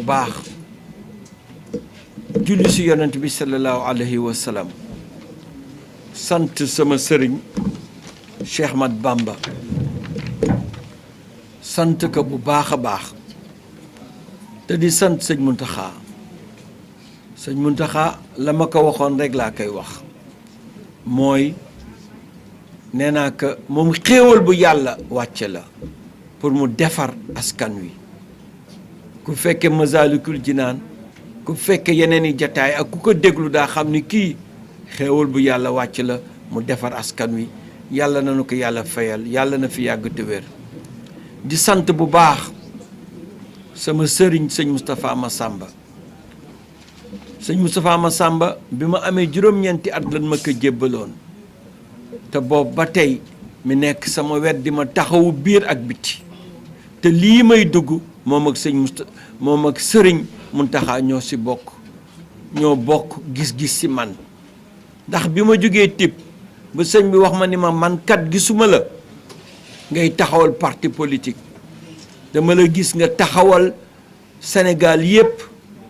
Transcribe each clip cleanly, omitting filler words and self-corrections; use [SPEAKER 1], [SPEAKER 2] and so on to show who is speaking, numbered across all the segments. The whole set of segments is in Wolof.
[SPEAKER 1] baax julli si yonent bi sallallahu alayhi wa sallam sant sama sëriñ Cheikh Ahmad Bamba sant ko bu baax a baax te di sant sëñ Muntaxa la ma ko waxoon rek laa koy wax mooy nee naa ko moom xéewal bu yàlla wàcce la pour mu defar askan wi ku fekke Masaalikul Jinaan ku fekke yeneen i jataay ak ku ko déglu daa xam ni kii xéewal bu yàlla wàcc la mu defar askan wi yàlla na nu ko yàlla fayal yàlla na fi yàgg te wér di sant bu baax sama sëriñ sëñ Moustapha Massamba sëñ Moustapha Massamba bi ma amee juróom-ñeenti at lan ma ko jébbaloon te boobu ba tey mi nekk sama wet di ma taxawu biir ak biti te lii may dugg moom ak sëriñ Muntaxa ñoo si bokk ñoo bokk gis-gis si man ndax bi ma jógee tib ba sëñ bi wax ma ni ma man kat gisuma la ngay taxawal parti politique dama la gis nga taxawal Sénégal yépp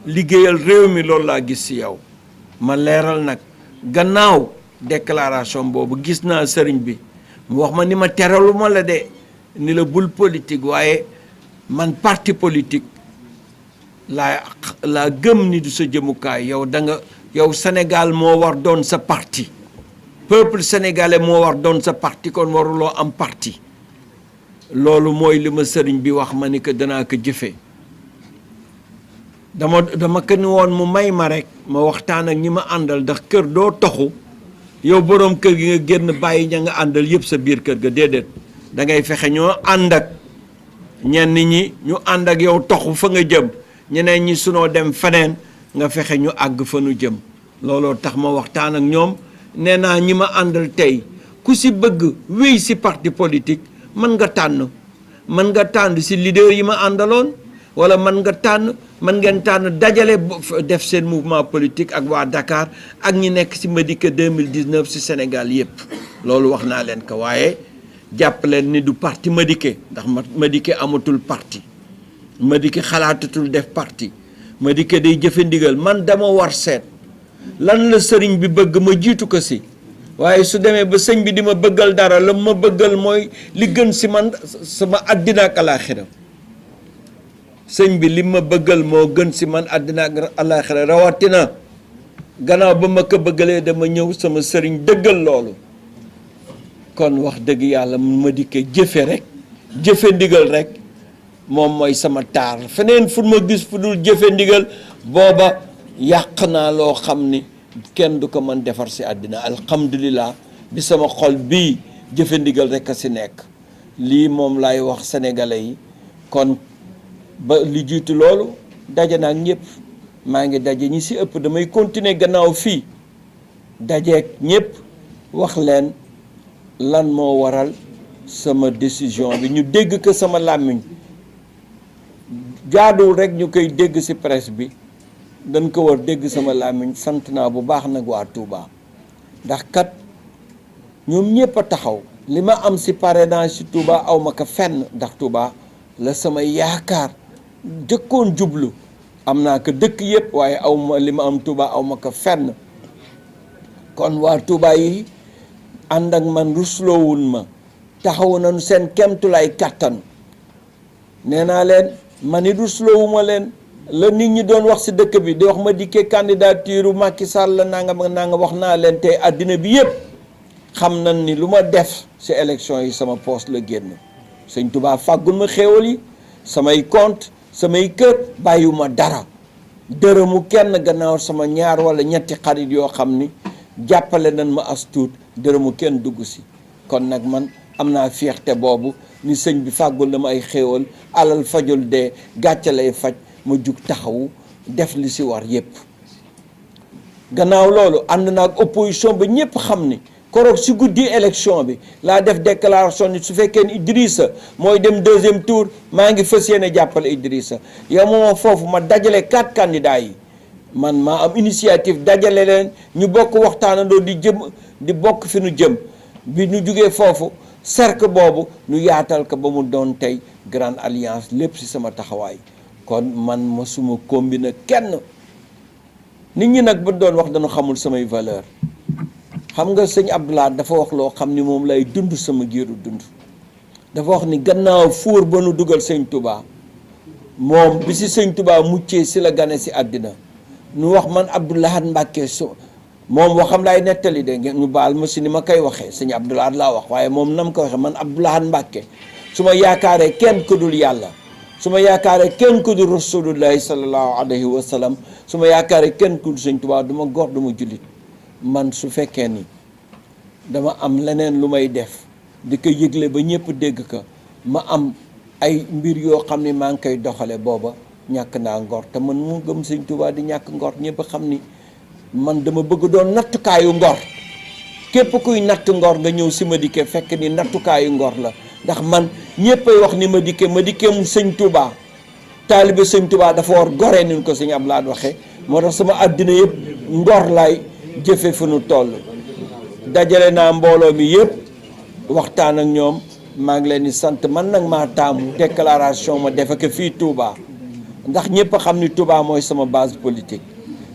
[SPEAKER 1] liggéeyal réew mi loolu laa gis ci yow ma leeral nag gannaaw déclaration boobu gis naa sëriñ bi mu wax ma ni ma teraluma la de ni la bul politique waaye man parti politique laa gëm ni du sa jëmukaay yow Sénégal moo war doon sa parti peuple sénégalais moo war doon sa parti kon waruloo am parti loolu mooy li ma sëriñ bi wax ma ni que danaa ko jëfee dama ko ni woon mu may ma rek ma waxtaan ak ñi ma àndal ndax kër doo toxu yow boroom kër gi nga génn bàyyi ña nga àndal yëpp sa biir kër ga déedéet da ngay fexe ñoo ànd ak ñenn ñi ñu ànd ak yow toxu fa nga jëm ñeneen ñi sunoo dem feneen nga fexe ñu àgg fa nu jëm looloo tax ma waxtaan ak ñoom nee naa ñi ma àndal tey ku si bëgg wéy si parti politique mën nga tànn si leader yi ma àndaloon wala mën ngeen tànn dajale def seen mouvement politique ak waa Dakar ak ñi nekk si Madické 2019 si Sénégal yépp loolu wax naa leen ko waaye jàpp leen ni du parti Madické ndax Madické amatul parti Madické xalaatatul def parti Madické day jëfe ndigal man dama war seet lan la sëriñ bi bëgg ma jiitu ko si waaye su demee ba sëñ bi di ma bëggal dara la ma bëggal mooy li gën si man sama àddina ak alaaxira sëñ bi li ma bëggal moo gën si man àddina ak alaaxira rawatina gannaaw ba ma ko bëggalee dama ñëw sama sëriñ dëggal loolu kon wax dëgg yàlla ma dikkee jëfe rek jëfe ndigal rek moom mooy sama taar feneen fu ma gis fu dul jëfe ndigal booba yàq naa loo xam ni kenn du ko mën defar si àddina alhamdulilah bi sama xol bii jëfe ndigal rek a si nekk lii moom laay wax sénégalais yi kon ba li jiitu loolu daje naa ak ñëpp maa ngi daje ñi si ëpp damay continuer gannaaw fii dajeek ñëpp wax leen lan moo waral sama décision bi ñu dégg ko sama làmmiñ jaaduwul rek ñu koy dégg si presse bi dañ ko war dégg sama làmmiñ sant naa bu baax nag waa Touba ndax kat ñoom ñëpp a taxaw li ma am si parrainage si Touba aw ma ko fenn ndax Touba la sama yaakaar jëkkoon jublu am naa ko dëkk yëpp waaye aw ma li ma am Touba aw ma ko fenn kon waa Touba yi ànd ak man rusloowun ma taxaw nañu seen kemtulaay kàttan nee naa leen man it rusloowuma leen la nit ñi doon wax si dëkk bi di wax Madické candidature Macky Sall la nanga wax naa leen tey àddina bi yëpp xam nañ ni lu ma def si élection yi sama poste la génn sëñ Touba fàggul ma xéewal yi samay compte samay kër bàyyiwuma dara dërëmu kenn gannaaw sama ñaar wala ñetti xarit yoo xam ni jàppale nañ ma as tuut dërëmu kenn dugg si kon nag man am naa fierté boobu ni sëñ bi fàggul na ma ay xéewal alal fajul dee gàcce lay faj ma jug taxawu def li si war yépp gannaaw loolu ànd naa ak opposition ba ñépp xam ni koroog si guddi élection bi laa def déclaration ni su fekkee ni Idrissa mooy dem deuxième tour maa ngi fas yéene jàppale Idrissa yow moom foofu ma dajale 4 candidats yi man maa am initiative dajale leen ñu bokk waxtaanandoo di bokk fi nu jëm bi ñu jugee foofu cercle boobu ñu yaatal ko ba mu doon tey grande alliance lépp ci sama taxawaay kon man mosuma combiner kenn nit ñi nag ba doon wax dañu xamul samay valeur xam nga sëñ Abdoulaye dafa wax loo xam ni moom lay dund sama giiru dund dafa wax ni gannaaw fuur ba nu dugal sëñ Touba moom bi si sëñ Touba muccee si la gane si àddina nu wax man Abdoulaye Mbacke moom waxam laay nettali de ñu baal ma si ni ma koy waxee sëñ Abdoulaye laa wax waaye moom nam ko waxee man Abdoulaye Mbacke su ma yaakaaree kenn ku dul yàlla su ma yaakaaree kenn ku dul rasulullahi sallallahu alayhi wa sallam su ma yaakaaree kenn ku dul sëñ Touba du ma góor du ma jullit man su fekkee ni dama am leneen lu may def di ko yëgle ba ñëpp dégg ko ma am ay mbir yoo xam ne maa ngi koy doxale booba ñàkk naa ngor te man mu gëm sëñ Touba di ñàkk ngor ñëpp xam ni man dama bëgg doon nattukaayu ngor képp kuy natt ngor nga ñëw si Madické fekk ni nattukaayu ngor la ndax man ñëppay wax ni Madické mu sëñ Touba taalibe sëñ Touba dafa war gore ni ko sëñ Abdoulaye waxee moo tax sama àddina yëpp ngor laay jëfe fu nu toll dajale naa mbooloo mi yëpp waxtaan ak ñoom maa ngi leen di sant man nag maa taamu déclaration ma defe ko fii Touba ndax ñëpp a xam ni Touba mooy sama base politique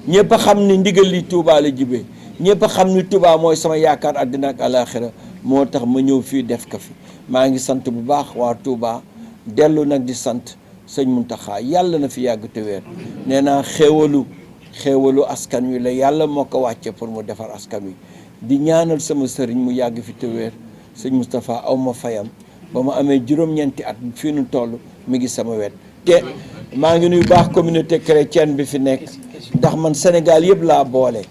[SPEAKER 1] ñëpp a xam ni ndigal li Touba la jibee ñëpp a xam ni Touba mooy sama yaakaar àddina ak alaxira moo tax ma ñëw fii def ko fi maa ngi sant bu baax waa Touba dellu nag di sant sëñ Mountakha yàlla na fi yàgg te wér nee naa xéewalu askan wi la yàlla moo ko wàcce pour mu defar askan wi di ñaanal sama sëriñ mu yàgg fi te wér sëñ Moustapha aw ma fayam ba ma amee juróom-ñeenti at fii nu toll mi ngi sama wet te maa ngi nuyu baax communauté chrétienne bi fi nekk ndax man Sénégal yëpp laa boole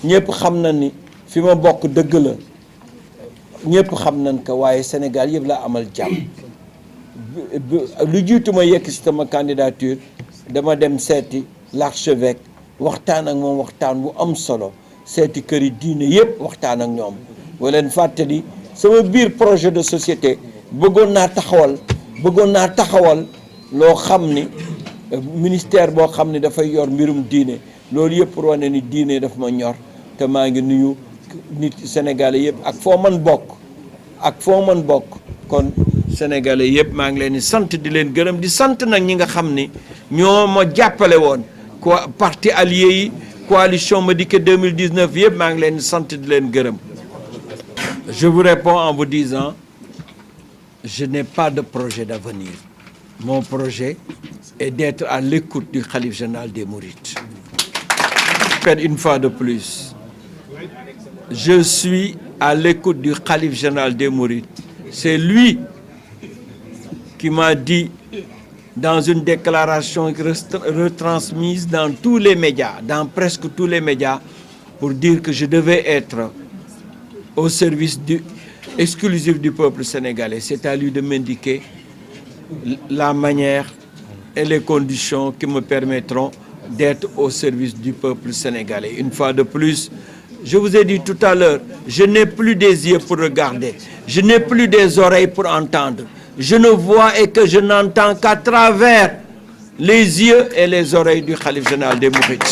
[SPEAKER 1] ñëpp xam na ni fi ma bokk dëgg la ñëpp xam nañ ko waaye Sénégal yëpp laa amal jàmm lu jiitu ma yekk si sama candidature dama dem seeti l'archevêque waxtaan ak moom waxtaan bu am solo seeti këri diine yëpp waxtaan ak ñoom wala leen fàttali sama biir projet de société bëggoon naa taxawal loo xam ni ministère boo xam ne dafay yor mbirum diine loolu yëpp pour wane ni diine daf ma ñor te maa ngi nuyu nit sénégalais yëpp ak foo mën bokk kon sénégalais yëpp maa ngi leen di sant di leen gërëm di sant nag ñi nga xam ni ñoo ma jàppale woon parti allié yi coalition Madické 2019 yëpp maa ngi leen di sant di leen gërëm. Je vous réponds en vous disant je n'ai pas de projet d'avenir. Mon projet est d'être à l'écoute du khalife général des Mourides. Une fois de plus, je suis à l'écoute du khalife général des Mourides. C'est lui qui m'a dit dans une déclaration retransmise dans tous les médias, dans presque tous les médias, pour dire que je devais être au service exclusif du peuple sénégalais. C'est à lui de m'indiquer la manière et les conditions qui me permettront d'être au service du peuple sénégalais. Une fois de plus, je vous ai dit tout à l'heure, je n'ai plus des yeux pour regarder, je n'ai plus des oreilles pour entendre. Je ne vois et que je n'entends qu'à travers les yeux et les oreilles du khalife général des Mourides.